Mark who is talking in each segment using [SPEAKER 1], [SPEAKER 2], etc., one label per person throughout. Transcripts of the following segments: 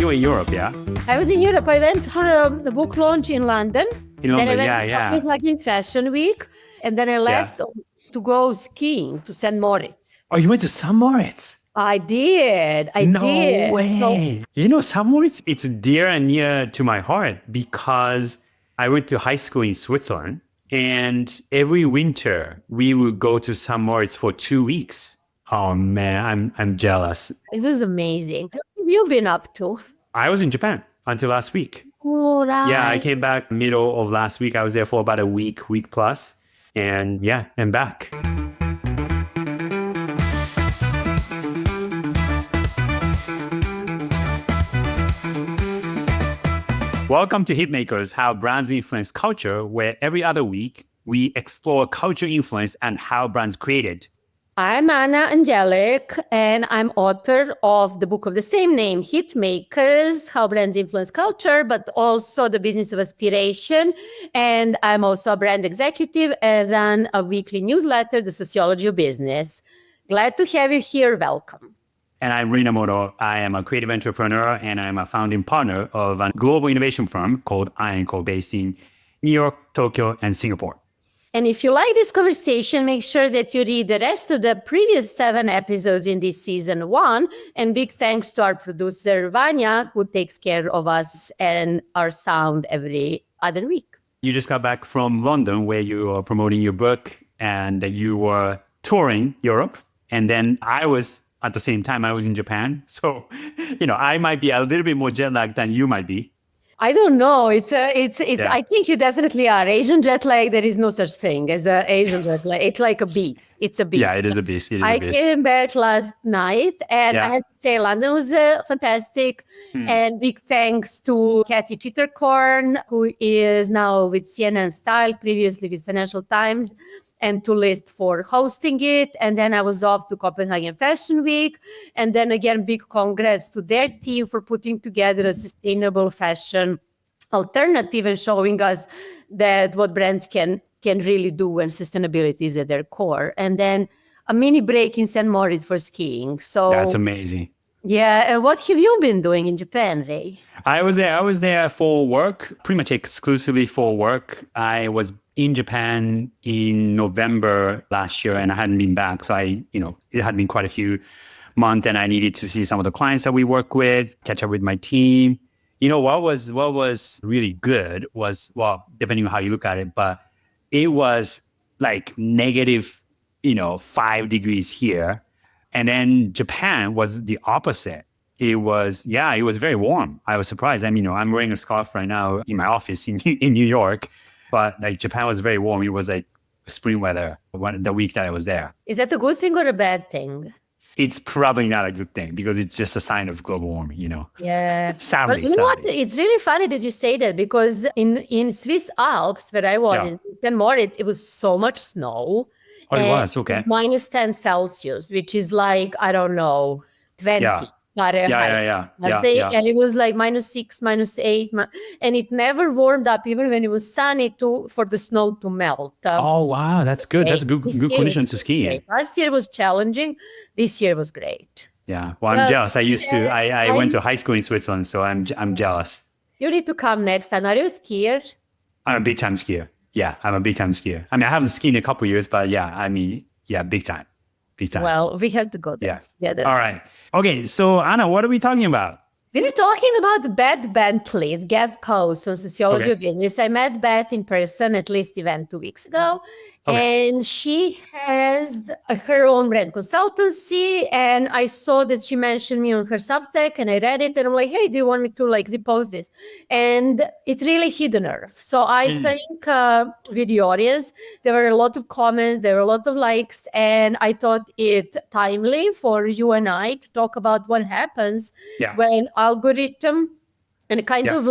[SPEAKER 1] You were in Europe, yeah?
[SPEAKER 2] I was in Europe. I went for the book launch in London.
[SPEAKER 1] In London,
[SPEAKER 2] then I went to Copenhagen Fashion Week. And then I left to go skiing to St. Moritz.
[SPEAKER 1] Oh, you went to St. Moritz?
[SPEAKER 2] I did.
[SPEAKER 1] No way. St. Moritz, it's dear and near to my heart because I went to high school in Switzerland. And every winter, we would go to St. Moritz for 2 weeks. Oh, man, I'm jealous.
[SPEAKER 2] This is amazing. What have you been up to?
[SPEAKER 1] I was in Japan until last week.
[SPEAKER 2] Oh, right.
[SPEAKER 1] Yeah, I came back middle of last week. I was there for about a week plus. And yeah, I'm back. Welcome to Hitmakers, How Brands Influence Culture, where every other week we explore culture influence and how brands create it.
[SPEAKER 2] I'm Anna Angelic, and I'm author of the book of the same name, Hitmakers, How Brands Influence Culture, but also The Business of Aspiration. And I'm also a brand executive and run a weekly newsletter, The Sociology of Business. Glad to have you here. Welcome.
[SPEAKER 1] And I'm Rei and I am a creative entrepreneur, and I'm a founding partner of a global innovation firm called I & Co, based in New York, Tokyo, and Singapore.
[SPEAKER 2] And if you like this conversation, make sure that you read the rest of the previous 7 episodes in this season 1. And big thanks to our producer, Vanya, who takes care of us and our sound every other week.
[SPEAKER 1] You just got back from London, where you are promoting your book, and you were touring Europe. And then at the same time, I was in Japan. So, I might be a little bit more jet lagged than you might be.
[SPEAKER 2] I don't know. I think you definitely are. Asian jet lag, there is no such thing as an Asian jet lag. It's like a beast. It's a beast.
[SPEAKER 1] Yeah, it is a beast.
[SPEAKER 2] I came back last night, and I have to say London was fantastic. And big thanks to Kathy Chittercorn, who is now with CNN Style, previously with Financial Times, and to List for hosting it. And then I was off to Copenhagen Fashion Week. And then again, big congrats to their team for putting together a sustainable fashion alternative and showing us that what brands can really do when sustainability is at their core. And then a mini break in St. Moritz for skiing. So
[SPEAKER 1] that's amazing.
[SPEAKER 2] Yeah. And what have you been doing in Japan, Rei?
[SPEAKER 1] I was there for work, pretty much exclusively for work. I was in Japan in November last year, and I hadn't been back. So it had been quite a few months, and I needed to see some of the clients that we work with, catch up with my team. What was really good was, well, depending on how you look at it, but it was like negative, 5 degrees here. And then Japan was the opposite. It was very warm. I was surprised. I'm wearing a scarf right now in my office in New York, but like Japan was very warm. It was like spring weather the week that I was there.
[SPEAKER 2] Is that a good thing or a bad thing?
[SPEAKER 1] It's probably not a good thing because it's just a sign of global warming,
[SPEAKER 2] Yeah.
[SPEAKER 1] Sadly.
[SPEAKER 2] But you know what? It's really funny that you say that because in Swiss Alps, where I was in St. Moritz, it was so much snow.
[SPEAKER 1] Oh, it was? Okay.
[SPEAKER 2] It's minus 10 Celsius, which is like, I don't know, 20 Fahrenheit. And it was like -6, -8. And it never warmed up, even when it was sunny, for the snow to melt.
[SPEAKER 1] Oh, wow. That's good. That's a good condition to ski in.
[SPEAKER 2] Last year was challenging. This year was great.
[SPEAKER 1] Yeah. Well, I'm jealous. I went to high school in Switzerland, so I'm jealous.
[SPEAKER 2] You need to come next time. Are you a skier?
[SPEAKER 1] I'm a big time skier. Yeah, I'm a big time skier. I haven't skied in a couple of years, but big time. Big time.
[SPEAKER 2] Well, we have to go there together.
[SPEAKER 1] All right. Okay, so Anna, what are we talking about?
[SPEAKER 2] We're talking about Beth Bentley's guest post on Sociology of Business. I met Beth in person at least event 2 weeks ago. And she has her own brand consultancy. And I saw that she mentioned me on her Substack, and I read it, and I'm like, hey, do you want me to repost this? And it really hit a nerve. So I think with the audience, there were a lot of comments, there were a lot of likes, and I thought it timely for you and I to talk about what happens when algorithm and kind of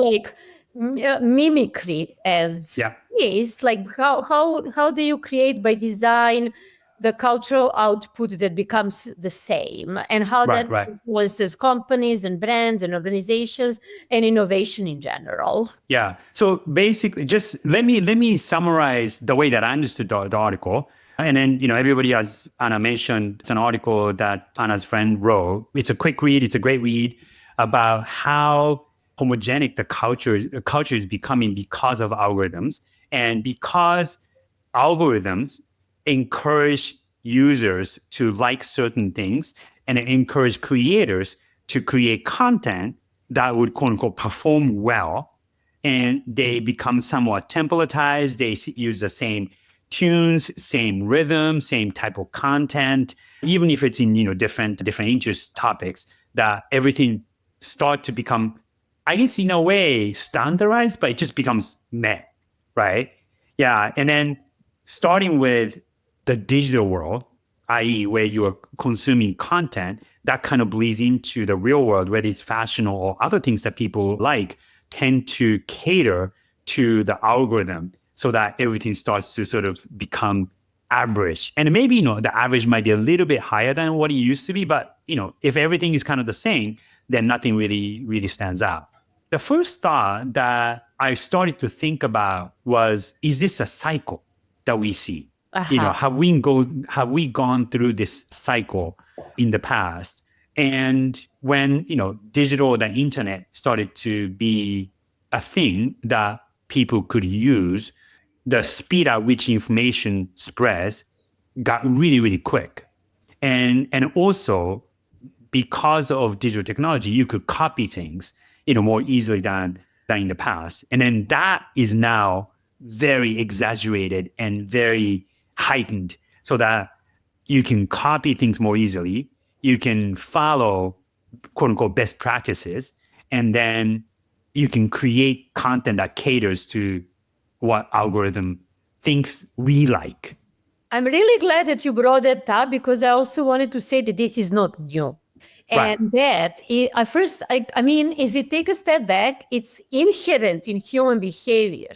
[SPEAKER 2] mimicry as is, like how do you create by design the cultural output that becomes the same, and how that influences companies and brands and organizations and innovation in general.
[SPEAKER 1] Yeah. So basically, just let me summarize the way that I understood the article. And then, everybody, as Anna mentioned, it's an article that Anna's friend wrote. It's a quick read. It's a great read. about how homogenic the culture is becoming because of algorithms, and because algorithms encourage users to like certain things and encourage creators to create content that would quote unquote perform well, and they become somewhat templatized. They use the same tunes, same rhythm, same type of content, even if it's in different interest topics. That everything start to become, I guess, in a way standardized, but it just becomes meh, right? Yeah, and then starting with the digital world, i.e., where you are consuming content, that kind of bleeds into the real world, whether it's fashion or other things that people like, tend to cater to the algorithm so that everything starts to sort of become average. And maybe, the average might be a little bit higher than what it used to be, but, if everything is kind of the same, then nothing really stands out. The first thought that I started to think about was, is this a cycle that we see?
[SPEAKER 2] Uh-huh.
[SPEAKER 1] Have we gone through this cycle in the past? And when, digital, the internet started to be a thing that people could use, the speed at which information spreads got really quick. And also, because of digital technology, you could copy things, more easily than in the past. And then that is now very exaggerated and very heightened, so that you can copy things more easily. You can follow quote unquote best practices, and then you can create content that caters to what algorithm thinks we like.
[SPEAKER 2] I'm really glad that you brought that up, because I also wanted to say that this is not new.
[SPEAKER 1] Right.
[SPEAKER 2] And that, at first, I mean, if you take a step back, it's inherent in human behavior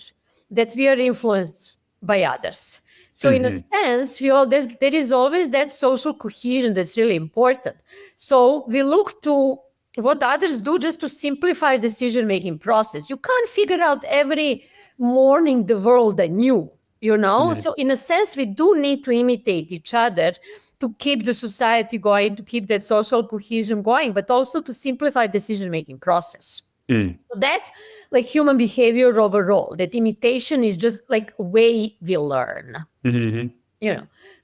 [SPEAKER 2] that we are influenced by others. So, in a sense, there is always that social cohesion that's really important. So, we look to what others do just to simplify decision-making process. You can't figure out every morning the world anew, So, in a sense, we do need to imitate each other to keep the society going, to keep that social cohesion going, but also to simplify decision-making process. So that's like human behavior overall. That imitation is just like a way we learn. So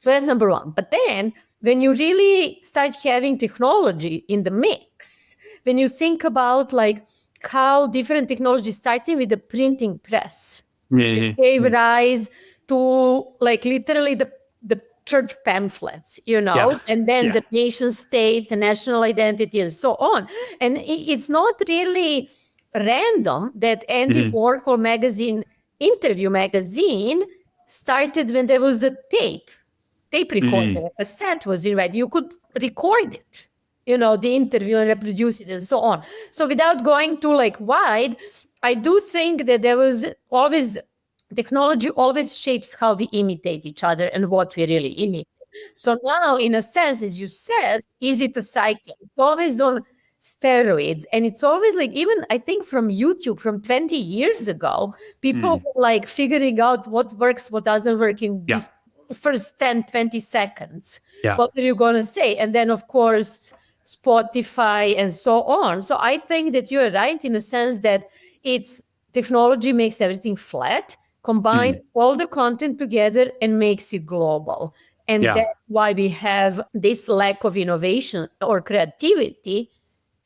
[SPEAKER 2] that's number one. But then when you really start having technology in the mix, when you think about like how different technologies, starting with the printing press, it gave rise to like literally the church pamphlets, and then the nation states and national identity and so on. And it's not really random that Andy Warhol magazine, Interview magazine, started when there was a tape recorder, a cassette was invented. You could record it, the interview, and reproduce it and so on. So without going too like wide, I do think that there was always, technology always shapes how we imitate each other and what we really imitate. So now, in a sense, as you said, is it a cycle? It's always on steroids. And it's always like, even I think from YouTube, from 20 years ago, people were like figuring out what works, what doesn't work in these first 10, 20 seconds. What are you going to say? And then, of course, Spotify and so on. So I think that you're right in a sense that it's technology makes everything flat, combines all the content together and makes it global. And that's why we have this lack of innovation or creativity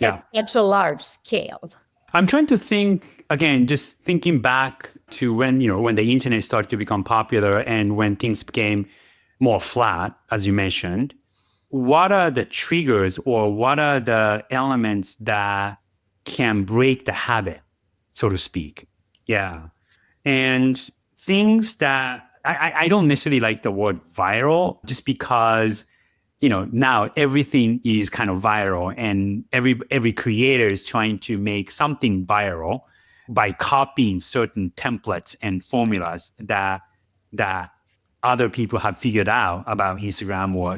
[SPEAKER 2] at such a large scale.
[SPEAKER 1] I'm trying to think again, just thinking back to when the internet started to become popular and when things became more flat, as you mentioned. What are the triggers or what are the elements that can break the habit, so to speak? Yeah. And things that I don't necessarily like the word viral, just because now everything is kind of viral, and every creator is trying to make something viral by copying certain templates and formulas that other people have figured out about Instagram or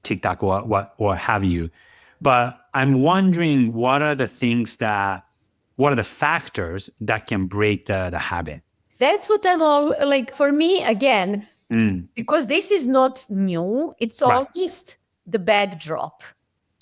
[SPEAKER 1] TikTok or what have you. But I'm wondering, what are the factors that can break the habit?
[SPEAKER 2] That's what I'm all like, for me, again, because this is not new, it's always the backdrop.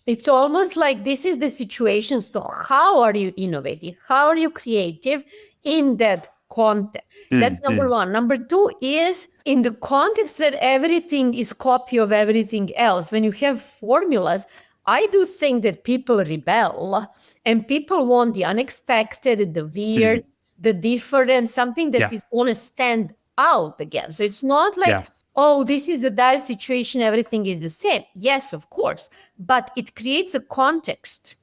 [SPEAKER 2] It's almost like this is the situation. So how are you innovative? How are you creative in that context? That's number one. Number two is in the context where everything is copy of everything else. When you have formulas, I do think that people rebel and people want the unexpected, the weird, the different, something that is going to stand out again. So it's not like, oh, this is a dire situation, everything is the same. Yes, of course, but it creates a context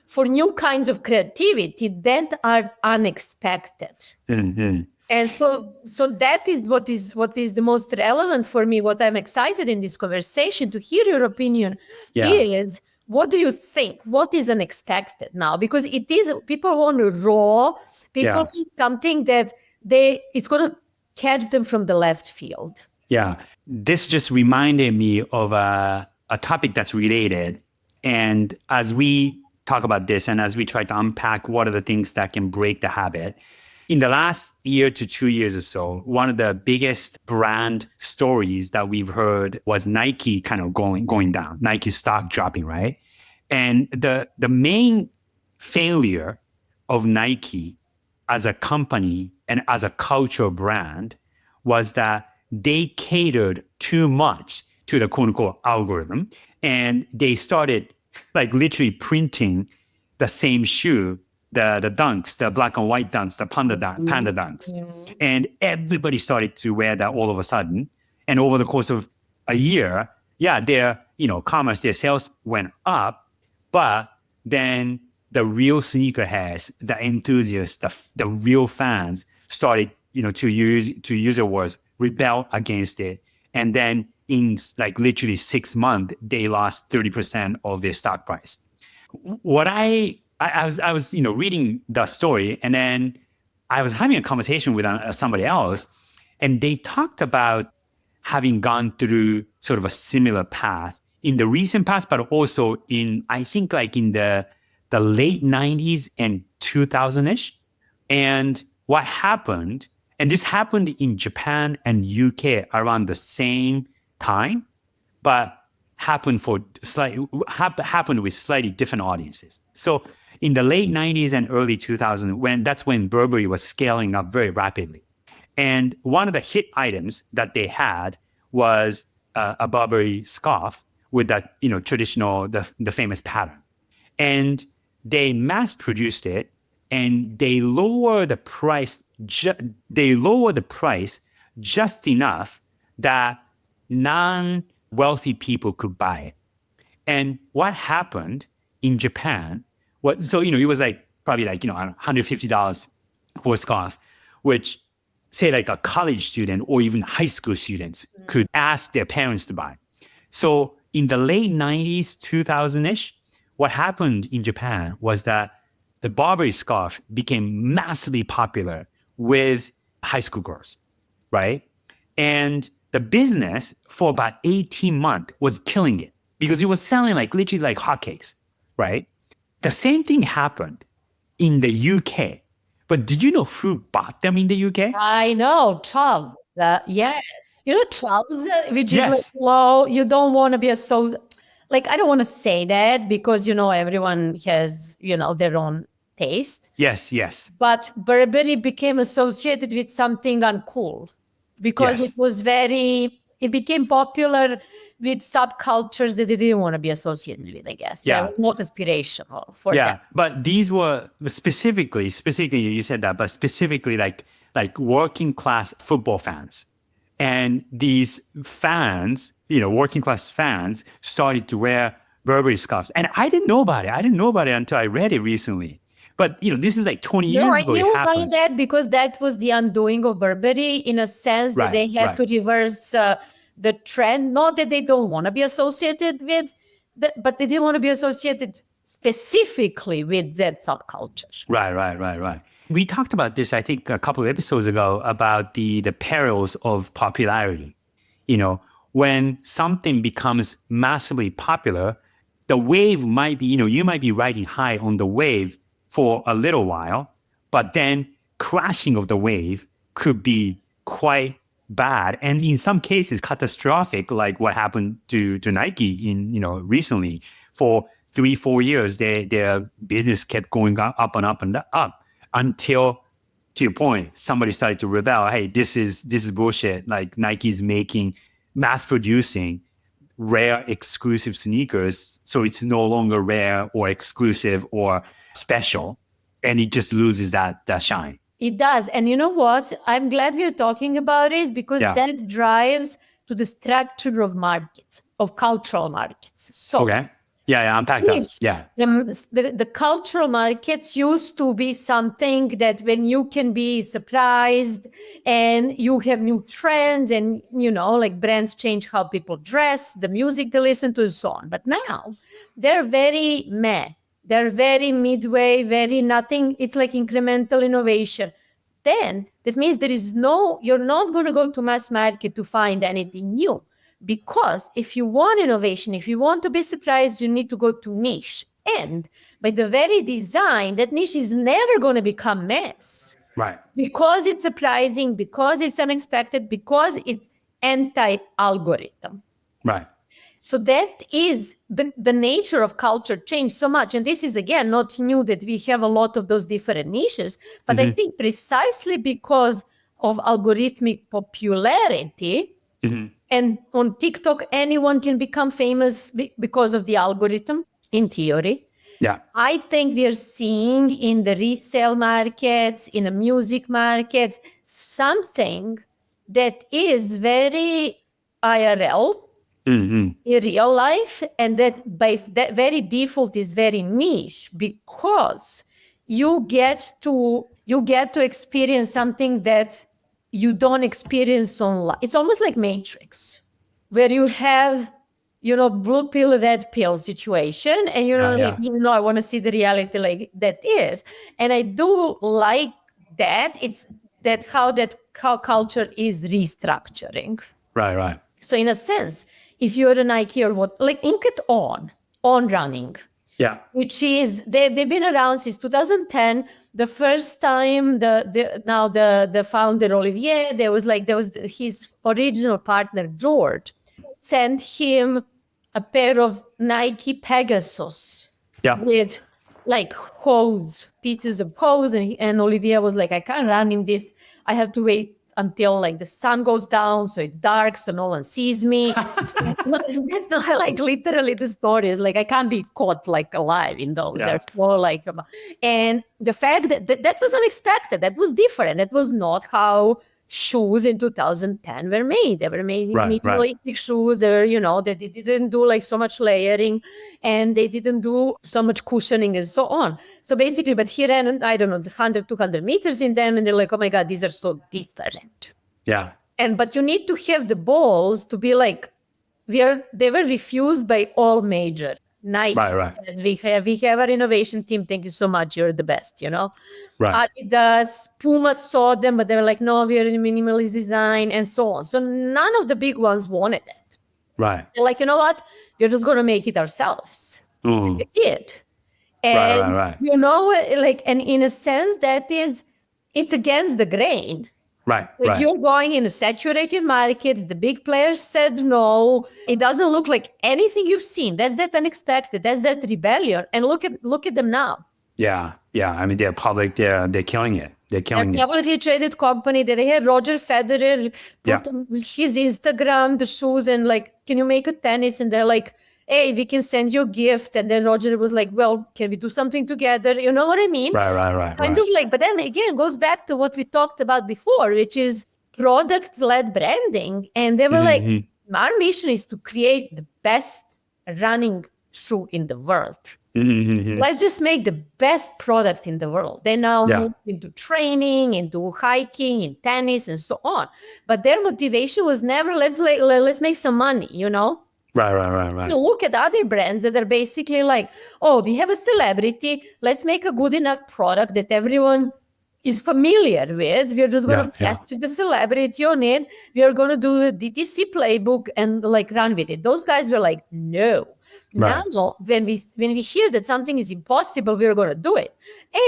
[SPEAKER 2] for new kinds of creativity that are unexpected. And so that is what is the most relevant for me. What I'm excited in this conversation to hear your opinion is, what do you think? What is unexpected now? Because it is, people want raw, people need something that it's going to catch them from the left field.
[SPEAKER 1] Yeah. This just reminded me of a topic that's related. And as we talk about this and as we try to unpack what are the things that can break the habit, in the last year to 2 years or so, one of the biggest brand stories that we've heard was Nike kind of going down, Nike stock dropping, right? And the main failure of Nike as a company and as a cultural brand was that they catered too much to the quote unquote algorithm. And they started like literally printing the same shoe, the dunks, the black and white dunks, the panda dunks. And everybody started to wear that all of a sudden. And over the course of a year, their, commerce, their sales went up, but then the real sneakerheads, the enthusiasts, the real fans started, to use the words, rebel against it. And then in like literally 6 months, they lost 30% of their stock price. What I was reading the story, and then I was having a conversation with somebody else, and they talked about having gone through sort of a similar path in the recent past, but also in, I think, like in the late 90s and 2000-ish. And what happened, and this happened in Japan and UK around the same time, but happened with slightly different audiences. So in the late 90s and early 2000s, that's when Burberry was scaling up very rapidly. And one of the hit items that they had was a Burberry scarf with that, traditional, the famous pattern. And they mass produced it, and they lowered the price. They lowered the price just enough that non-wealthy people could buy it. And what happened in Japan? It was like probably like $150 for a scarf, which say like a college student or even high school students could ask their parents to buy. So in the late 90s, 2000-ish, what happened in Japan was that the Burberry scarf became massively popular with high school girls, right? And the business for about 18 months was killing it because it was selling like literally like hotcakes, right? The same thing happened in the UK. But did you know who bought them in the UK?
[SPEAKER 2] I know, Chubbs. Yes. Chubbs, which is like, well, you don't want to be like, I don't want to say that because, everyone has, their own taste.
[SPEAKER 1] Yes.
[SPEAKER 2] But Burberry became associated with something uncool because it became popular with subcultures that they didn't want to be associated with, I guess. They were not aspirational for them.
[SPEAKER 1] Yeah, but these were specifically, you said that, but specifically like working class football fans. And these fans, working class fans started to wear Burberry scarves. And I didn't know about it. Until I read it recently. But, this is like 20 years ago.
[SPEAKER 2] I knew about that because that was the undoing of Burberry in a sense that they had to reverse the trend. Not that they don't want to be associated with, but they didn't want to be associated specifically with that subculture.
[SPEAKER 1] Right. We talked about this, I think, a couple of episodes ago about the perils of popularity. When something becomes massively popular, the wave might be, you might be riding high on the wave for a little while, but then crashing of the wave could be quite bad, and in some cases catastrophic, like what happened to Nike in recently. For 3-4 years, their business kept going up and up and up until, to your point, somebody started to rebel. Hey, this is bullshit. Like Nike's mass producing rare exclusive sneakers, so it's no longer rare or exclusive or special, and it just loses that shine.
[SPEAKER 2] It does. And you know what? I'm glad we're talking about it because that drives to the structure of markets, of cultural markets. So
[SPEAKER 1] okay. Yeah, unpack that. Yeah.
[SPEAKER 2] The cultural markets used to be something that when you can be surprised and you have new trends and, like brands change how people dress, the music they listen to, and so on. But now they're very meh. They're very midway, very nothing. It's like incremental innovation. Then that means you're not going to go to mass market to find anything new. Because if you want innovation, if you want to be surprised, you need to go to niche. And by the very design, that niche is never going to become mass.
[SPEAKER 1] Right.
[SPEAKER 2] Because it's surprising, because it's unexpected, because it's anti-algorithm.
[SPEAKER 1] Right.
[SPEAKER 2] So that is the nature of culture changed so much. And this is, again, not new that we have a lot of those different niches. But I think precisely because of algorithmic popularity, and on TikTok, anyone can become famous because of the algorithm, in theory.
[SPEAKER 1] Yeah.
[SPEAKER 2] I think we are seeing in the resale markets, in the music markets, something that is very IRL, in real life, and that by that very default is very niche because you get to experience something that you don't experience online. It's almost like Matrix, where you have, blue pill, red pill situation, and I want to see the reality like that is. And I do like that. It's how culture is restructuring.
[SPEAKER 1] Right.
[SPEAKER 2] So in a sense, if you're a Nike or what, like look at On Running.
[SPEAKER 1] Yeah.
[SPEAKER 2] Which is, they've been around since 2010. The first time the founder Olivier, there was his original partner George, sent him a pair of Nike Pegasus with like pieces of hose, and Olivier was like, I can't run in this. I have to wait until like the sun goes down, so it's dark, so no one sees me. That's not like literally the story is like, I can't be caught like alive in those. They're so like, and the fact that was unexpected, that was different. That was not how shoes in 2010 were made. They were made minimalistic shoes. They were, they didn't do like so much layering, and they didn't do so much cushioning and so on. So basically, but he ran, I don't know, 100, 200 meters in them, and they're like, oh my God, these are so different.
[SPEAKER 1] Yeah.
[SPEAKER 2] But you need to have the balls to be like, they were refused by all major Nike.
[SPEAKER 1] Right.
[SPEAKER 2] We have our innovation team. Thank you so much. You're the best,
[SPEAKER 1] Right.
[SPEAKER 2] Adidas, Puma saw them, but they were like, no, we are in minimalist design and so on. So none of the big ones wanted it.
[SPEAKER 1] Right.
[SPEAKER 2] They're like, you know what? We're just going to make it ourselves. And they did. And,
[SPEAKER 1] right.
[SPEAKER 2] And in a sense, it's against the grain.
[SPEAKER 1] Right.
[SPEAKER 2] You're going in a saturated market. The big players said no. It doesn't look like anything you've seen. That's that unexpected. That's that rebellion. And look at them now.
[SPEAKER 1] Yeah. I mean, they're public. They're killing it. They're
[SPEAKER 2] publicly traded company. They had Roger Federer put on his Instagram the shoes and like, can you make a tennis? And they're like, hey, we can send you a gift. And then Roger was like, well, can we do something together? You know what I mean?
[SPEAKER 1] Right.
[SPEAKER 2] Kind of like, but then again, it goes back to what we talked about before, which is product-led branding. And they were like, our mission is to create the best running shoe in the world. Let's just make the best product in the world. They now move into training, into hiking, in tennis, and so on. But their motivation was never, let's make some money,
[SPEAKER 1] Right.
[SPEAKER 2] Look at other brands that are basically like, oh, we have a celebrity. Let's make a good enough product that everyone is familiar with. We're just going to test with the celebrity on it. We are going to do the DTC playbook and like run with it. Those guys were like, no.
[SPEAKER 1] Right.
[SPEAKER 2] Now, when we hear that something is impossible, we're going to do it.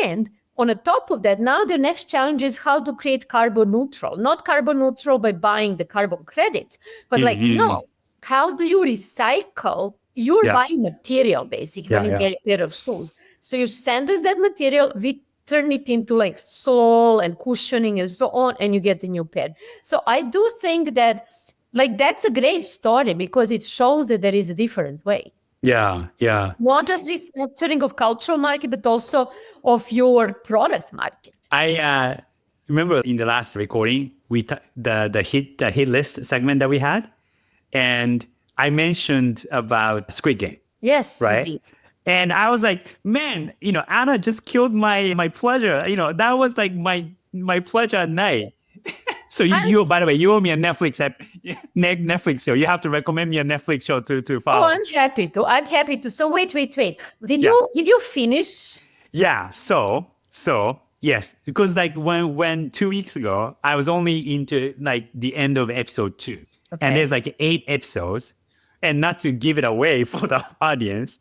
[SPEAKER 2] And on the top of that, now the next challenge is how to create carbon neutral. Not carbon neutral by buying the carbon credits, but no. How do you recycle You're buying material, basically, when you get a pair of shoes. So you send us that material, we turn it into like sole and cushioning and so on, and you get a new pair. So I do think that like that's a great story because it shows that there is a different way.
[SPEAKER 1] Yeah, yeah.
[SPEAKER 2] Not just restructuring of cultural market, but also of your product market.
[SPEAKER 1] I remember in the last recording, the hit list segment that we had, and I mentioned about Squid Game.
[SPEAKER 2] Yes,
[SPEAKER 1] Right.
[SPEAKER 2] indeed.
[SPEAKER 1] And I was like, man, Anna just killed my pleasure. That was like my pleasure at night. So you by the way, you owe me a Netflix show. You have to recommend me a Netflix show to follow.
[SPEAKER 2] Oh, I'm happy to. I'm happy to. So wait. Did you finish?
[SPEAKER 1] Yeah. So yes, because like when 2 weeks ago, I was only into like the end of episode 2, and there's like 8 episodes, and not to give it away for the audience.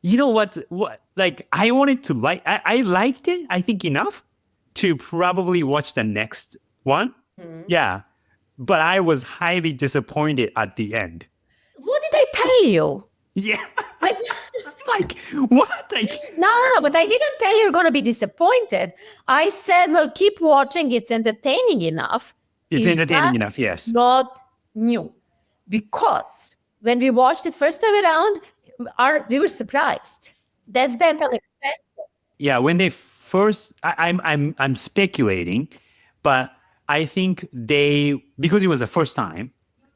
[SPEAKER 1] You know what? Like I wanted to I liked it. I think enough to probably watch the next one. Yeah, but I was highly disappointed at the end.
[SPEAKER 2] What did I tell you?
[SPEAKER 1] Yeah. Like what? Like
[SPEAKER 2] no, but I didn't tell you you're going to be disappointed. I said, well, keep watching. It's entertaining enough.
[SPEAKER 1] It's entertaining enough, yes.
[SPEAKER 2] Not new. Because when we watched it first time around, we were surprised. That's then unexpected.
[SPEAKER 1] Yeah, when they first, I'm speculating, but I think because it was the first time,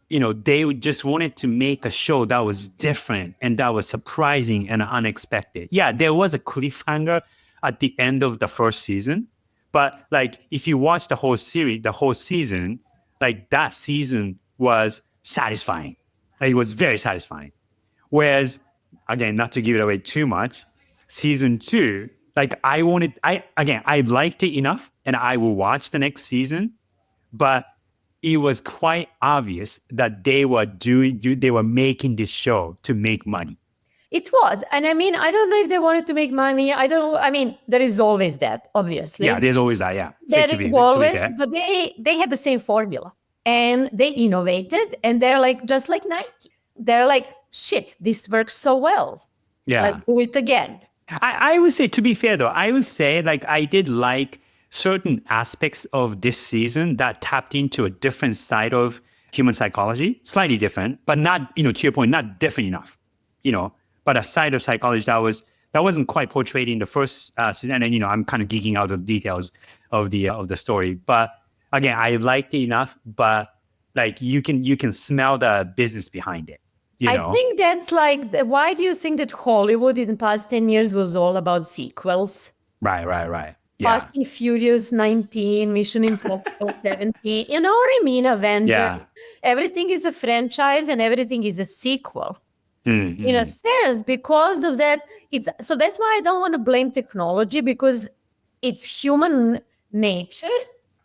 [SPEAKER 1] they just wanted to make a show that was different and that was surprising and unexpected. Yeah, there was a cliffhanger at the end of the first season, but like if you watch the whole season, like that season was satisfying. Like, it was very satisfying. Whereas, again, not to give it away too much, season 2, like I liked it enough and I will watch the next season, but it was quite obvious that they were making this show to make money.
[SPEAKER 2] It was. And I mean, I don't know if they wanted to make money. I mean, there is always that, obviously.
[SPEAKER 1] Yeah, there's always that, yeah.
[SPEAKER 2] There is always, but they had the same formula. And they innovated, and they're like, just like Nike. They're like, shit, this works so well.
[SPEAKER 1] Yeah.
[SPEAKER 2] Let's do it again.
[SPEAKER 1] I would say, to be fair though, I would say like I did like certain aspects of this season that tapped into a different side of human psychology, slightly different, but not, to your point, not different enough, but a side of psychology that wasn't quite portrayed in the first season. And I'm kind of geeking out of details of the story, but again, I liked it enough, but like you can smell the business behind it.
[SPEAKER 2] I think that's like, why do you think that Hollywood in the past 10 years was all about sequels?
[SPEAKER 1] Right. Yeah.
[SPEAKER 2] Fast and Furious 19, Mission Impossible 17, you know what I mean? Avengers.
[SPEAKER 1] Yeah.
[SPEAKER 2] Everything is a franchise and everything is a sequel.
[SPEAKER 1] Mm-hmm.
[SPEAKER 2] In a sense, because of that, so that's why I don't want to blame technology, because it's human nature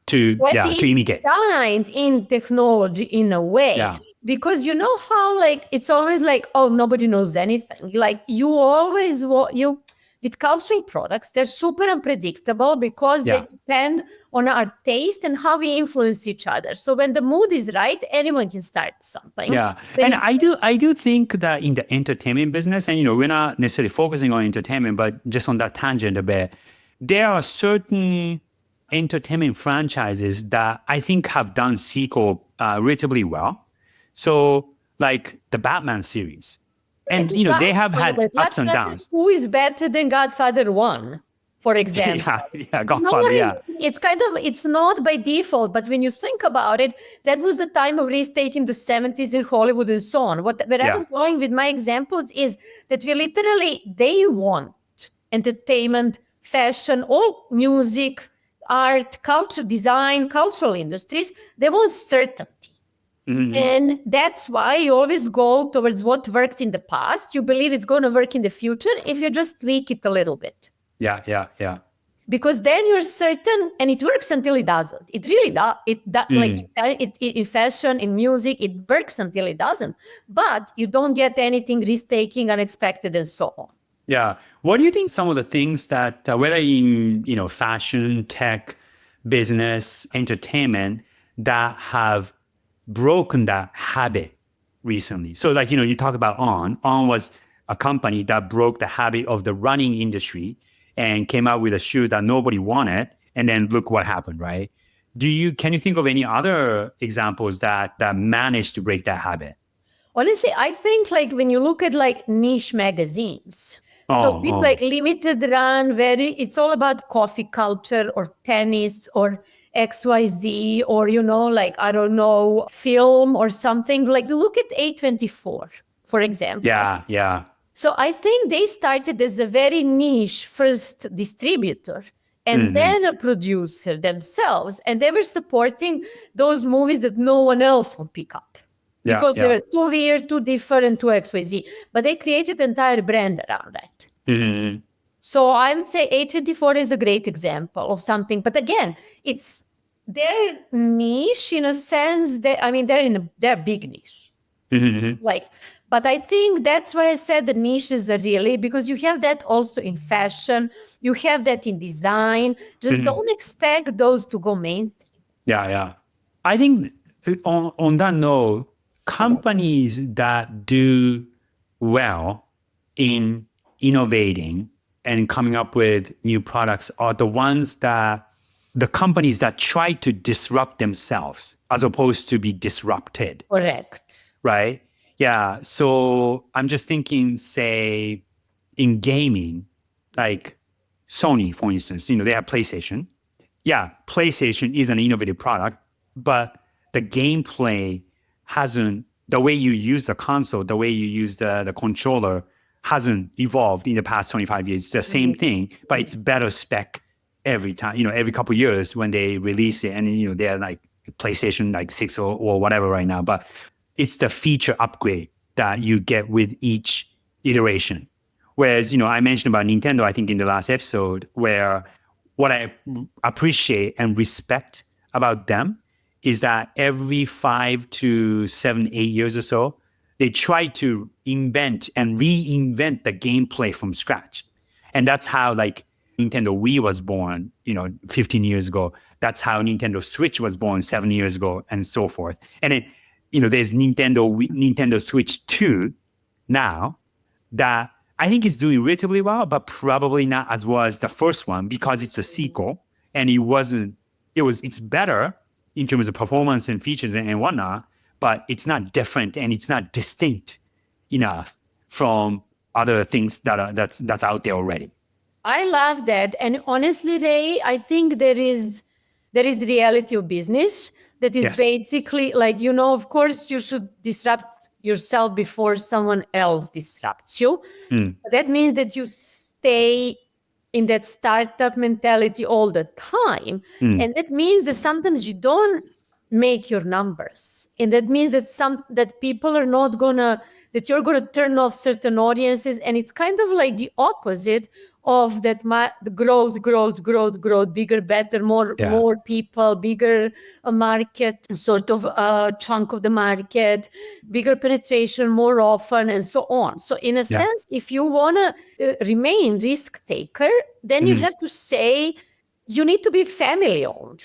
[SPEAKER 1] to imitate.
[SPEAKER 2] Designed in technology in a way.
[SPEAKER 1] Yeah.
[SPEAKER 2] Because you know how like it's always like, oh, nobody knows anything. Like you always with cultural products, they're super unpredictable because they depend on our taste and how we influence each other. So when the mood is right, anyone can start something.
[SPEAKER 1] Yeah. And I do think that in the entertainment business, and we're not necessarily focusing on entertainment, but just on that tangent a bit, there are certain entertainment franchises that I think have done sequel relatively well. So like the Batman series. And, they have had ups and downs.
[SPEAKER 2] Who is better than Godfather 1, for example?
[SPEAKER 1] Yeah, Godfather, yeah.
[SPEAKER 2] It's not by default, but when you think about it, that was the time of restating the 70s in Hollywood and so on. Where I was going with my examples is that they want entertainment, fashion, all music, art, culture, design, cultural industries, they want certainty. Mm-hmm. And that's why you always go towards what worked in the past. You believe it's going to work in the future if you just tweak it a little bit.
[SPEAKER 1] Yeah.
[SPEAKER 2] Because then you're certain, and it works until it doesn't. It really does. Like in fashion, in music, it works until it doesn't. But you don't get anything risk-taking, unexpected, and so on.
[SPEAKER 1] Yeah. What do you think some of the things that, whether in fashion, tech, business, entertainment, that have broken that habit recently. So like, you talk about On was a company that broke the habit of the running industry and came out with a shoe that nobody wanted. And then look what happened, right? Can you think of any other examples that managed to break that habit?
[SPEAKER 2] Honestly, I think like when you look at like niche magazines, so
[SPEAKER 1] Oh,
[SPEAKER 2] it's
[SPEAKER 1] oh,
[SPEAKER 2] like limited run, it's all about coffee culture or tennis or XYZ or, like, I don't know, film or something. Like look at A24, for example.
[SPEAKER 1] yeah, yeah.
[SPEAKER 2] So I think they started as a very niche first distributor and
[SPEAKER 1] Hmm.
[SPEAKER 2] then a producer themselves. And they were supporting those movies that no one else would pick up
[SPEAKER 1] Yeah,
[SPEAKER 2] because they
[SPEAKER 1] yeah.
[SPEAKER 2] were too weird, too different, too XYZ. But they created an entire brand around that.
[SPEAKER 1] Hmm.
[SPEAKER 2] So I would say A24 is a great example of something. But again, it's their niche in a sense that, I mean, they're big niche.
[SPEAKER 1] Hmm.
[SPEAKER 2] Like, but I think that's why I said the niches are really, because you have that also in fashion, you have that in design. Just
[SPEAKER 1] Hmm.
[SPEAKER 2] don't expect those to go mainstream.
[SPEAKER 1] Yeah, yeah. I think on that note, companies that do well in innovating and coming up with new products are the companies that try to disrupt themselves as opposed to be disrupted,
[SPEAKER 2] Correct.
[SPEAKER 1] right? Yeah. So I'm just thinking, say, in gaming, like Sony, for instance, they have PlayStation. Yeah, PlayStation is an innovative product, but the gameplay hasn't, the way you use the console, the way you use the controller hasn't evolved in the past 25 years. It's the same thing, but it's better spec every time, every couple of years when they release it. And, they're like PlayStation like 6 or whatever right now. But it's the feature upgrade that you get with each iteration. Whereas, I mentioned about Nintendo, I think in the last episode, where what I appreciate and respect about them is that every 5 to 7, 8 years or so, they try to invent and reinvent the gameplay from scratch. And that's how like Nintendo Wii was born, 15 years ago. That's how Nintendo Switch was born 7 years ago, and so forth. And there's Nintendo Switch 2 now that I think is doing relatively well, but probably not as well as the first one because it's a sequel and it's better in terms of performance and features and whatnot, but it's not different and it's not distinct enough from other things that's out there already.
[SPEAKER 2] I love that. And honestly, Ray, I think there is reality of business that is
[SPEAKER 1] Yes.
[SPEAKER 2] basically like, of course you should disrupt yourself before someone else disrupts you.
[SPEAKER 1] Mm.
[SPEAKER 2] That means that you stay in that startup mentality all the time.
[SPEAKER 1] Mm.
[SPEAKER 2] And that means that sometimes you don't make your numbers. And that means that people are not gonna, that you're gonna turn off certain audiences. And it's kind of like the opposite of that the growth, bigger, better, more
[SPEAKER 1] Yeah.
[SPEAKER 2] more people, bigger market, sort of chunk of the market, bigger penetration more often, and so on. So in a
[SPEAKER 1] Yeah.
[SPEAKER 2] sense, if you want to remain risk taker, then you
[SPEAKER 1] Mm.
[SPEAKER 2] have to say you need to be family owned.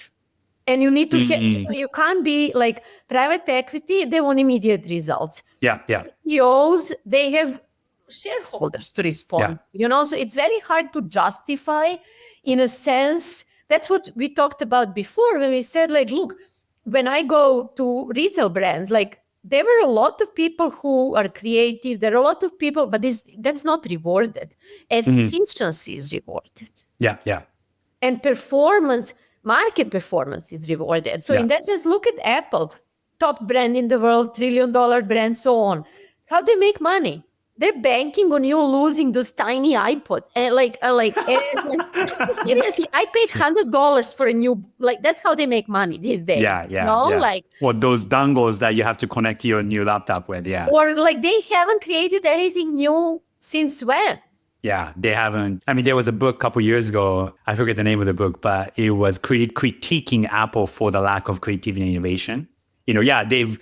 [SPEAKER 2] And you need to, you can't be like private equity, they want immediate results.
[SPEAKER 1] Yeah. Yeah.
[SPEAKER 2] CEOs, they have shareholders to respond, so it's very hard to justify in a sense. That's what we talked about before when we said, like, look, when I go to retail brands, like there were a lot of people who are creative, there are a lot of people, but that's not rewarded. Efficiency is rewarded.
[SPEAKER 1] Yeah. Yeah.
[SPEAKER 2] And market performance is rewarded. So in that sense, look at Apple, top brand in the world, $1 trillion brand, so on. How they make money? They're banking on you losing those tiny iPods. And seriously, I paid $100 for a new, like, that's how they make money these days.
[SPEAKER 1] Yeah.
[SPEAKER 2] Like,
[SPEAKER 1] or those dongles that you have to connect your new laptop with. Yeah.
[SPEAKER 2] Or like they haven't created anything new since when?
[SPEAKER 1] Yeah, they haven't. I mean, there was a book a couple years ago. I forget the name of the book, but it was critiquing Apple for the lack of creativity and innovation. They've,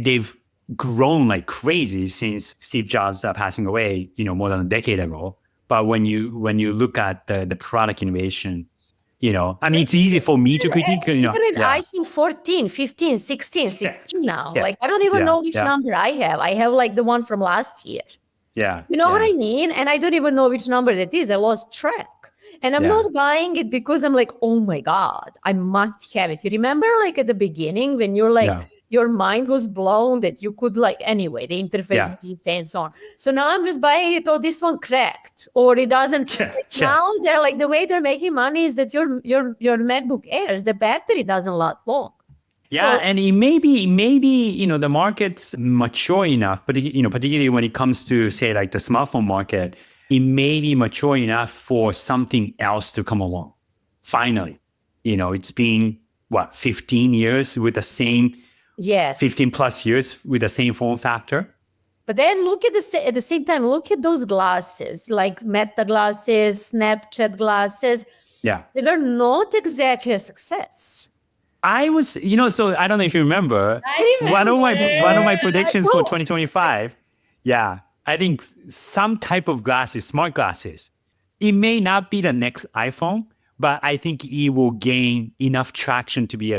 [SPEAKER 1] they've grown like crazy since Steve Jobs passing away, more than a decade ago. But when you look at the product innovation, I mean, it's easy for me to critique,
[SPEAKER 2] Even in
[SPEAKER 1] yeah,
[SPEAKER 2] iPhone 14, 15, 16, 16 now.
[SPEAKER 1] yeah,
[SPEAKER 2] Like, I don't even
[SPEAKER 1] yeah,
[SPEAKER 2] know which
[SPEAKER 1] yeah,
[SPEAKER 2] number I have. I have like the one from last year.
[SPEAKER 1] yeah,
[SPEAKER 2] You know what
[SPEAKER 1] yeah,
[SPEAKER 2] I mean? And I don't even know which number that is. I lost track. And I'm
[SPEAKER 1] yeah,
[SPEAKER 2] not buying it because I'm like, oh my God, I must have it. You remember like at the beginning when you're like,
[SPEAKER 1] yeah,
[SPEAKER 2] your mind was blown that you could like, anyway, the interface
[SPEAKER 1] yeah,
[SPEAKER 2] was insane and so on. So now I'm just buying it, oh, this one cracked or it doesn't.
[SPEAKER 1] yeah,
[SPEAKER 2] Like
[SPEAKER 1] yeah.
[SPEAKER 2] now they're like, the way they're making money is that your MacBook Airs, the battery doesn't last long.
[SPEAKER 1] Yeah,
[SPEAKER 2] So
[SPEAKER 1] and it maybe the market's mature enough, but particularly when it comes to say like the smartphone market, it may be mature enough for something else to come along. Finally, it's been what 15 years with the same
[SPEAKER 2] yes.
[SPEAKER 1] 15 plus years with the same form factor.
[SPEAKER 2] But then look at at the same time, look at those glasses, like Meta glasses, Snapchat glasses.
[SPEAKER 1] Yeah,
[SPEAKER 2] They are not exactly a success.
[SPEAKER 1] I was, so I don't know if you remember
[SPEAKER 2] I
[SPEAKER 1] one of my
[SPEAKER 2] remember.
[SPEAKER 1] predictions for
[SPEAKER 2] No,
[SPEAKER 1] 2025. Yeah, I think some type of glasses, smart glasses. It may not be the next iPhone, but I think it will gain enough traction to be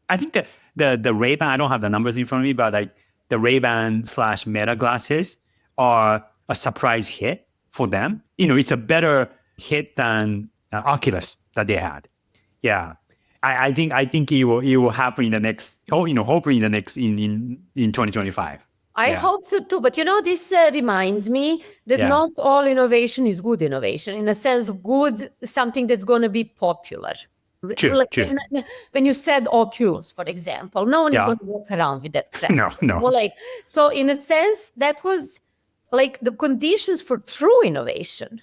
[SPEAKER 1] I think that the Ray-Ban, I don't have the numbers in front of me, but like the Ray-Ban / Meta glasses are a surprise hit for them. It's a better hit than Oculus that they had. Yeah. I think it will happen in the next, hopefully in the next in 2025.
[SPEAKER 2] I
[SPEAKER 1] Yeah.
[SPEAKER 2] hope so too. But this reminds me that
[SPEAKER 1] Yeah.
[SPEAKER 2] not all innovation is good innovation. In a sense, good something that's going to be popular.
[SPEAKER 1] True.
[SPEAKER 2] Like
[SPEAKER 1] True.
[SPEAKER 2] when you said Oculus, for example, no one is
[SPEAKER 1] Yeah.
[SPEAKER 2] going to walk around with that crap.
[SPEAKER 1] No. No.
[SPEAKER 2] Like so, in a sense, that was like the conditions for true innovation,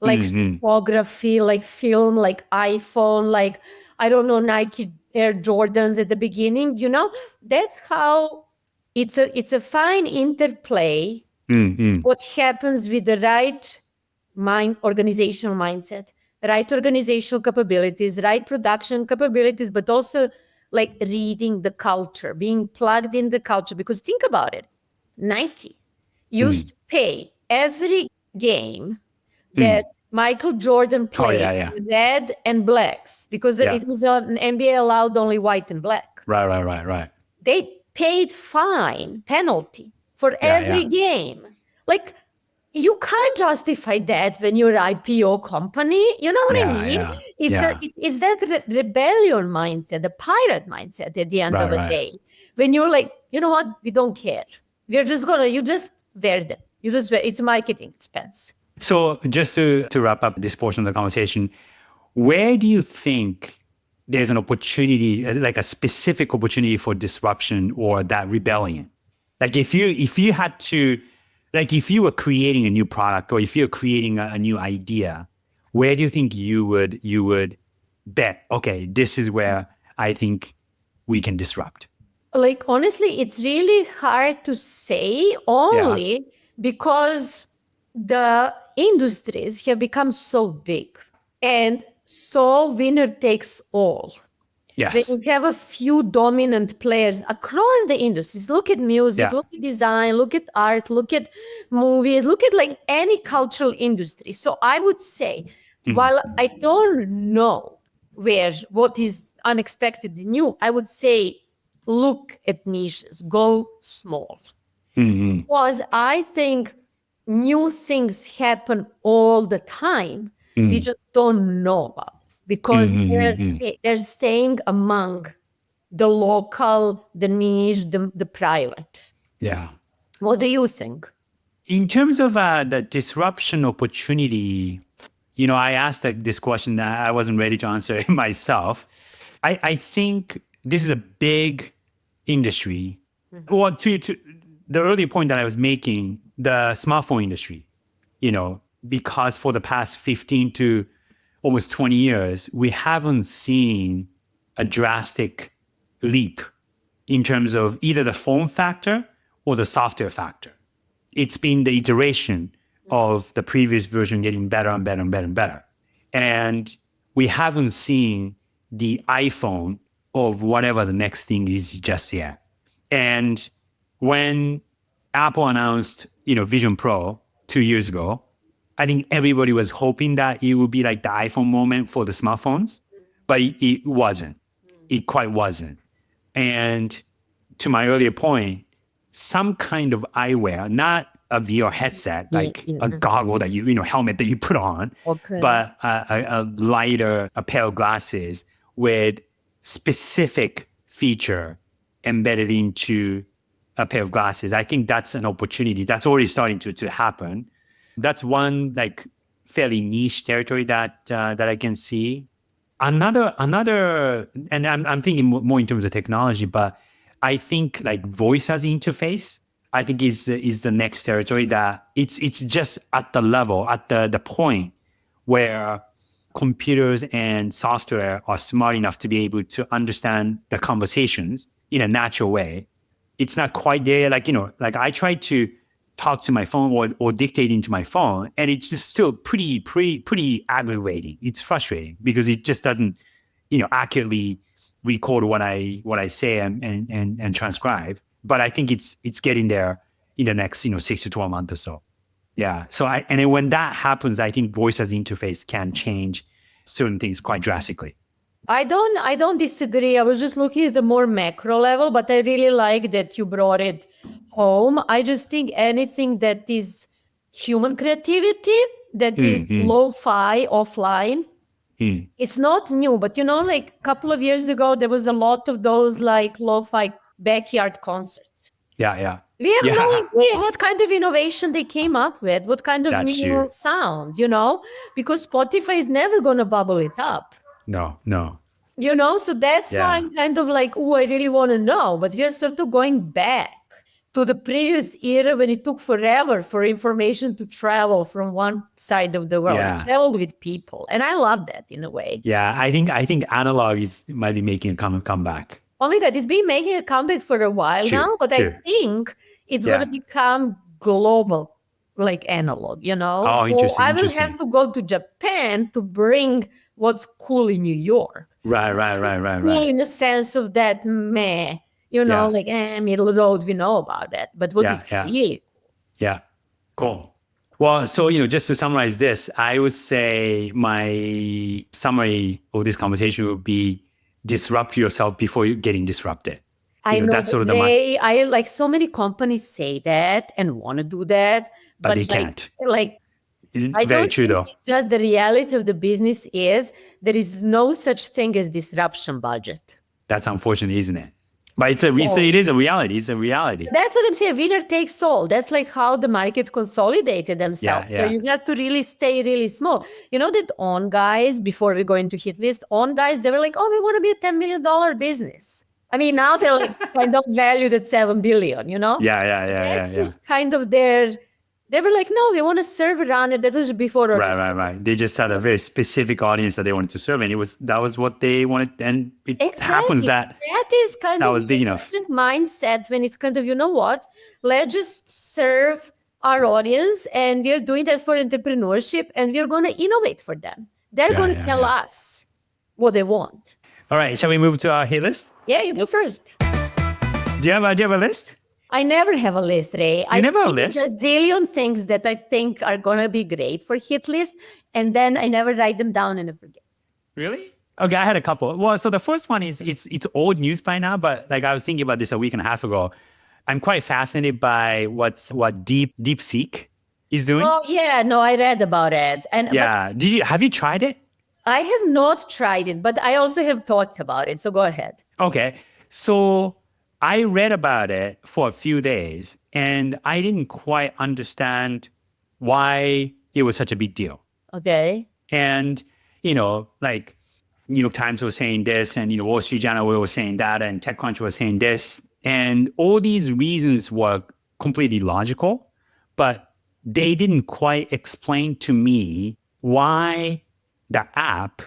[SPEAKER 2] like
[SPEAKER 1] Mm-hmm.
[SPEAKER 2] photography, like film, like iPhone, like I don't know, Nike Air Jordans at the beginning. That's how it's a fine interplay.
[SPEAKER 1] Mm-hmm.
[SPEAKER 2] What happens with the right organizational mindset, right organizational capabilities, right production capabilities, but also like reading the culture, being plugged in the culture. Because think about it, Nike used to pay every game that
[SPEAKER 1] Mm.
[SPEAKER 2] Michael Jordan
[SPEAKER 1] Oh
[SPEAKER 2] played
[SPEAKER 1] yeah. Yeah.
[SPEAKER 2] red and blacks because
[SPEAKER 1] Yeah.
[SPEAKER 2] it was an NBA allowed only white and black.
[SPEAKER 1] Right. Right. Right. Right.
[SPEAKER 2] They paid fine penalty for
[SPEAKER 1] Yeah.
[SPEAKER 2] every
[SPEAKER 1] Yeah.
[SPEAKER 2] game. Like you can't justify that when you're IPO company. You know what I
[SPEAKER 1] Yeah.
[SPEAKER 2] mean?
[SPEAKER 1] Yeah. Yeah.
[SPEAKER 2] It's that rebellion mindset, the pirate mindset at the end of
[SPEAKER 1] Right.
[SPEAKER 2] the
[SPEAKER 1] Right.
[SPEAKER 2] day. When you're like, you know what? We don't care. You just wear them. It's a marketing expense.
[SPEAKER 1] So just to wrap up this portion of the conversation, where do you think there's an opportunity, like a specific opportunity for disruption or that rebellion? Like if you had to, like if you were creating a new product or if you're creating a new idea, where do you think you would bet? Okay, this is where I think we can disrupt.
[SPEAKER 2] Like honestly, it's really hard to say
[SPEAKER 1] Yeah.
[SPEAKER 2] only because the industries have become so big and so winner takes all. When
[SPEAKER 1] Yes.
[SPEAKER 2] you have a few dominant players across the industries, look at music,
[SPEAKER 1] Yeah.
[SPEAKER 2] look at design, look at art, look at movies, look at like any cultural industry. So I would say,
[SPEAKER 1] Mm.
[SPEAKER 2] while I don't know what is unexpectedly new, I would say look at niches, go small.
[SPEAKER 1] Mm-hmm.
[SPEAKER 2] Because I think new things happen all the time. We
[SPEAKER 1] Mm.
[SPEAKER 2] just don't know about it because
[SPEAKER 1] Mm-hmm.
[SPEAKER 2] they're staying among the local, the niche, the private.
[SPEAKER 1] Yeah.
[SPEAKER 2] What do you think?
[SPEAKER 1] In terms of the disruption opportunity, I asked this question that I wasn't ready to answer it myself. I think this is a big industry. Well, to the earlier point that I was making, the smartphone industry, because for the past 15 to almost 20 years, we haven't seen a drastic leap in terms of either the form factor or the software factor. It's been the iteration of the previous version getting better and better and better and better. And we haven't seen the iPhone of whatever the next thing is just yet. And when Apple announced, Vision Pro 2 years ago, I think everybody was hoping that it would be like the iPhone moment for the smartphones. but it wasn't. It quite wasn't. And to my earlier point, some kind of eyewear, not a VR headset, like a goggle that helmet that you put on, but a lighter, a pair of glasses with specific feature embedded into a pair of glasses. I think that's an opportunity. That's already starting to happen. That's one like fairly niche territory that I can see. Another, and I'm thinking more in terms of technology, but I think like voice as interface, I think is the next territory that it's just at the point where computers and software are smart enough to be able to understand the conversations in a natural way. It's not quite there. Like, like I try to talk to my phone or dictate into my phone, and it's just still pretty aggravating. It's frustrating because it just doesn't, accurately record what I say and transcribe. But I think it's getting there in the next 6 to 12 months or so. Yeah. So and then when that happens, I think voice as interface can change certain things quite drastically.
[SPEAKER 2] I don't disagree. I was just looking at the more macro level, but I really like that you brought it home. I just think anything that is human creativity, that is lo-fi, offline, it's not new. But like a couple of years ago, there was a lot of those like lo-fi backyard concerts.
[SPEAKER 1] Yeah.
[SPEAKER 2] We have no idea what kind of innovation they came up with, what kind of new sound, because Spotify is never going to bubble it up.
[SPEAKER 1] No.
[SPEAKER 2] So that's why I'm kind of like, I really want to know. But we are sort of going back to the previous era when it took forever for information to travel from one side of the world. It traveled with people. And I love that in a way.
[SPEAKER 1] Yeah, I think analog might be making a comeback.
[SPEAKER 2] Oh my God, it's been making a comeback for a while now, but I think it's going to become global, like analog,
[SPEAKER 1] Oh, so interesting.
[SPEAKER 2] I will have to go to Japan to bring what's cool in New York.
[SPEAKER 1] Right.
[SPEAKER 2] Cool in the sense of that like middle road, we know about that. But what is really?
[SPEAKER 1] Yeah, cool. Well, so, just to summarize this, I would say my summary of this conversation would be disrupt yourself before you're getting disrupted.
[SPEAKER 2] I know that's sort of I like so many companies say that and want to do that,
[SPEAKER 1] but they can't.
[SPEAKER 2] Very
[SPEAKER 1] true, though.
[SPEAKER 2] Just the reality of the business is there is no such thing as disruption budget.
[SPEAKER 1] That's unfortunate, isn't it? But it is a reality. It's a reality.
[SPEAKER 2] That's what I'm saying. Winner takes all. That's like how the market consolidated themselves.
[SPEAKER 1] Yeah.
[SPEAKER 2] So you have to really stay really small. You know that On guys, before we go into hit list, On guys, they were like, we want to be a $10 million business. I mean, now they're like kind of valued at $7 billion,
[SPEAKER 1] Yeah.
[SPEAKER 2] That's just kind of they were like, no, we want to serve around it. That was before.
[SPEAKER 1] Right. They just had a very specific audience that they wanted to serve, and that was what they wanted. And it happens that
[SPEAKER 2] is kind
[SPEAKER 1] that
[SPEAKER 2] of
[SPEAKER 1] was big enough
[SPEAKER 2] mindset when it's kind of, let's just serve our audience, and we're doing that for entrepreneurship, and we're going to innovate for them. They're going to tell us what they want.
[SPEAKER 1] All right, shall we move to our hit list?
[SPEAKER 2] Yeah, you go first.
[SPEAKER 1] Do you have a list?
[SPEAKER 2] I never have a list, Ray. I
[SPEAKER 1] never have a list?
[SPEAKER 2] There's a zillion things that I think are going to be great for hit list, and then I never write them down and I forget.
[SPEAKER 1] Really? Okay, I had a couple. Well, so the first one is it's old news by now, but like I was thinking about this a week and a half ago. I'm quite fascinated by what DeepSeek is doing.
[SPEAKER 2] Oh yeah, no, I read about it. And
[SPEAKER 1] have you tried it?
[SPEAKER 2] I have not tried it, but I also have thoughts about it. So go ahead.
[SPEAKER 1] Okay, so I read about it for a few days, and I didn't quite understand why it was such a big deal.
[SPEAKER 2] Okay.
[SPEAKER 1] And, like New York Times was saying this, and, Wall Street Journal was saying that, and TechCrunch was saying this. And all these reasons were completely logical, but they didn't quite explain to me why the app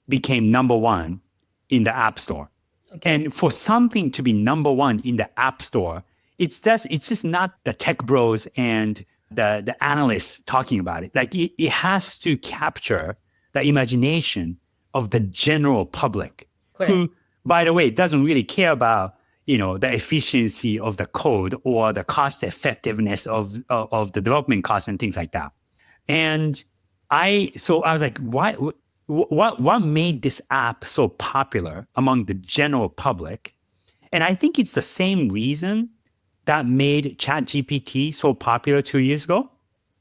[SPEAKER 1] became number one in the App Store. Okay. And for something to be number one in the App Store, it's just not the tech bros and the analysts talking about it. Like it has to capture the imagination of the general public, who, by the way, doesn't really care about the efficiency of the code or the cost effectiveness of the development costs and things like that. And so I was like, why? what made this app so popular among the general public? And I think it's the same reason that made ChatGPT so popular 2 years ago.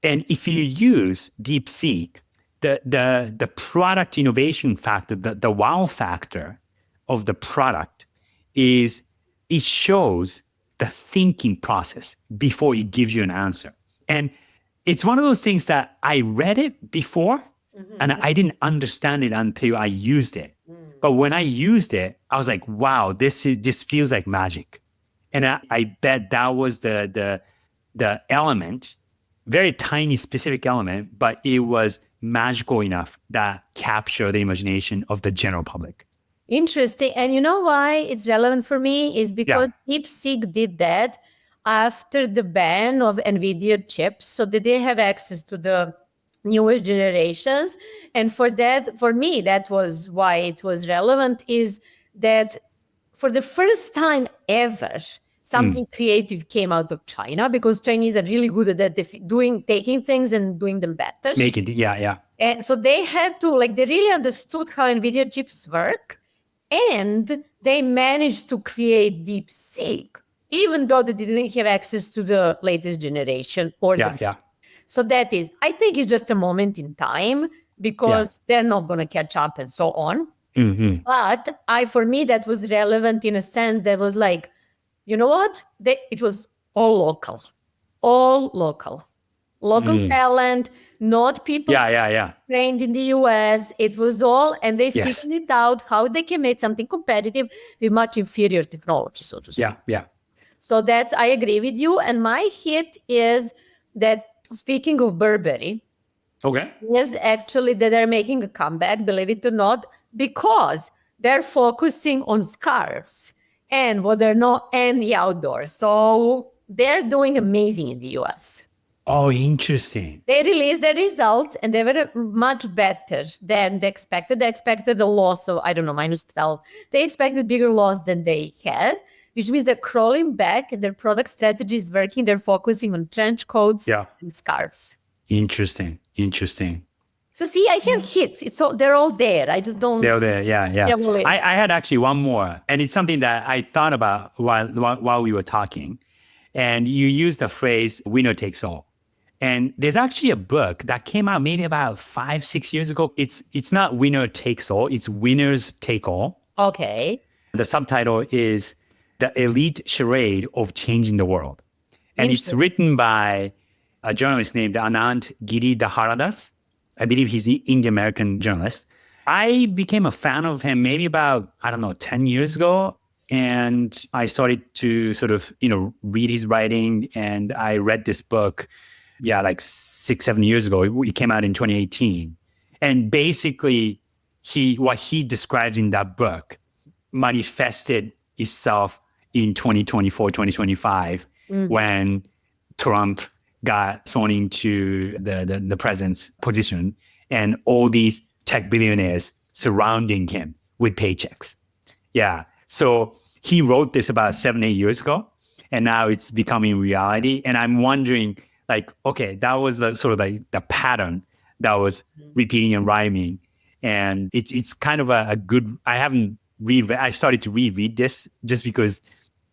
[SPEAKER 1] And if you use DeepSeek, the product innovation factor, the wow factor of the product is it shows the thinking process before it gives you an answer. And it's one of those things that I read it before and I didn't understand it until I used it. But when I used it, I was like, wow, this feels like magic. And I bet that was the element, very tiny specific element, but it was magical enough that captured the imagination of the general public.
[SPEAKER 2] Interesting. And you know why it's relevant for me is because DeepSeek did that after the ban of NVIDIA chips. So they didn't have access to the newest generations. And for me, that was why it was relevant, is that for the first time ever, something creative came out of China, because Chinese are really good at that, taking things and doing them better. And so they had to, they really understood how NVIDIA chips work. And they managed to create DeepSeek, even though they didn't have access to the latest generation. So that is, I think it's just a moment in time, because they're not going to catch up and so on. But for me, that was relevant in a sense that was like, you know what? It was all local talent, not people trained in the US. It was all, and they figured it out how they can make something competitive with much inferior technology, so to speak. So I agree with you. And my hit is that, speaking of Burberry, is actually that they're making a comeback, believe it or not, because they're focusing on scarves and and the outdoors. So they're doing amazing in the US.
[SPEAKER 1] Oh, interesting.
[SPEAKER 2] They released the results and they were much better than they expected. They expected a loss of, -12. They expected bigger loss than they had, which means they're crawling back and their product strategy is working. They're focusing on trench coats and scarves.
[SPEAKER 1] Interesting.
[SPEAKER 2] So see, I have hits. They're all there. I just don't.
[SPEAKER 1] They're there. I had actually one more, and it's something that I thought about while we were talking. And you used the phrase "winner takes all." And there's actually a book that came out maybe about 5-6 years ago. It's not winner takes all. It's winners take all.
[SPEAKER 2] Okay.
[SPEAKER 1] The subtitle is "The Elite Charade of Changing the World," and it's written by a journalist named Anand Giridharadas. I believe he's an Indian-American journalist. I became a fan of him maybe about, 10 years ago. And I started to sort of, read his writing. And I read this book, like 6-7 years ago. It came out in 2018. And basically, what he describes in that book manifested itself in 2024, 2025, when Trump got sworn into the president's position, and all these tech billionaires surrounding him with paychecks. So he wrote this about 7-8 years ago, and now it's becoming reality. And I'm wondering, okay, that was the pattern that was repeating and rhyming. And it's kind of a good, I started to reread this just because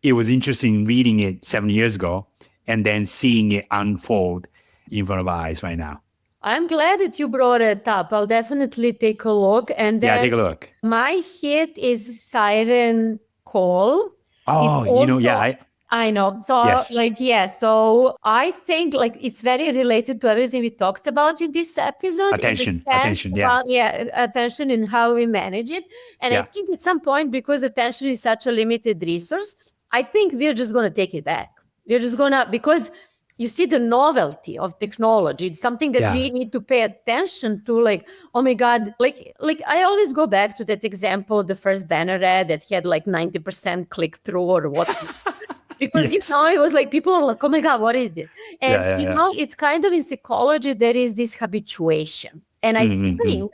[SPEAKER 1] it was interesting reading it 7 years ago and then seeing it unfold in front of our eyes right now.
[SPEAKER 2] I'm glad that you brought it up. I'll definitely take a look. And then
[SPEAKER 1] take a look.
[SPEAKER 2] My hit is Siren Call.
[SPEAKER 1] Oh,
[SPEAKER 2] I know. So so I think it's very related to everything we talked about in this episode.
[SPEAKER 1] Attention.
[SPEAKER 2] Attention in how we manage it. And I think at some point, because attention is such a limited resource, I think we're just going to take it back. We're just going to, because you see the novelty of technology. It's something that we need to pay attention to. Oh my God, I always go back to that example, the first banner ad that had 90% click through or what. Because, it was people are like, oh my God, what is this? And, it's kind of in psychology, there is this habituation. And I think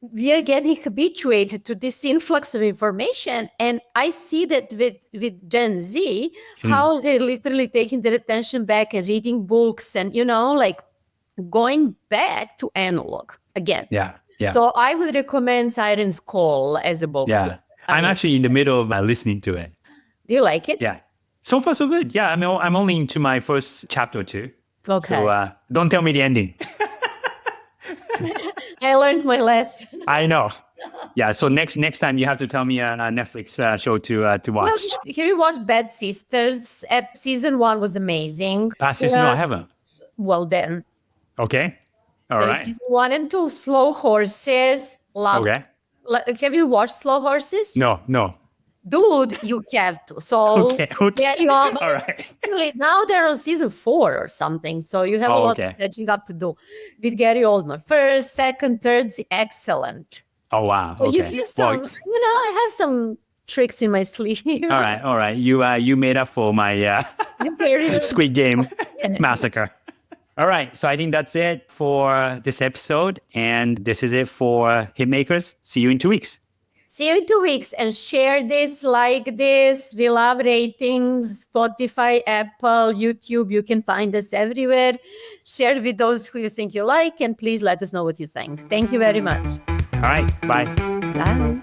[SPEAKER 2] we are getting habituated to this influx of information. And I see that with Gen Z, how they're literally taking their attention back and reading books and, going back to analog again.
[SPEAKER 1] Yeah.
[SPEAKER 2] So I would recommend Siren's Call as a book.
[SPEAKER 1] Yeah. I'm actually in the middle of listening to it.
[SPEAKER 2] Do you like it?
[SPEAKER 1] Yeah. So far, so good. Yeah. I'm only into my first chapter or two.
[SPEAKER 2] Okay.
[SPEAKER 1] So don't tell me the ending.
[SPEAKER 2] I learned my lesson.
[SPEAKER 1] I know. Yeah. So next time you have to tell me a Netflix show to watch.
[SPEAKER 2] Well, have you watched Bad Sisters? Season 1 was amazing.
[SPEAKER 1] Past season? No, I haven't.
[SPEAKER 2] Well, then.
[SPEAKER 1] Okay. All right.
[SPEAKER 2] Season 1 and 2, Slow Horses. Love.
[SPEAKER 1] Okay.
[SPEAKER 2] Have you watched Slow Horses?
[SPEAKER 1] No.
[SPEAKER 2] Dude, you have to. So
[SPEAKER 1] Okay.
[SPEAKER 2] yeah, you are.
[SPEAKER 1] All right.
[SPEAKER 2] Now they're on season 4 or something. So you have a lot of catching up to do. With Gary Oldman. First, second, third, excellent.
[SPEAKER 1] Oh, wow.
[SPEAKER 2] So
[SPEAKER 1] Okay.
[SPEAKER 2] you have some, I have some tricks in my sleeve.
[SPEAKER 1] All right. You made up for my Squid Game massacre. All right. So I think that's it for this episode. And this is it for Hitmakers. See you in 2 weeks.
[SPEAKER 2] See you in 2 weeks, and share this, like this. We love ratings, Spotify, Apple, YouTube. You can find us everywhere. Share with those who you think you like, and please let us know what you think. Thank you very much.
[SPEAKER 1] All right. Bye.
[SPEAKER 2] Bye.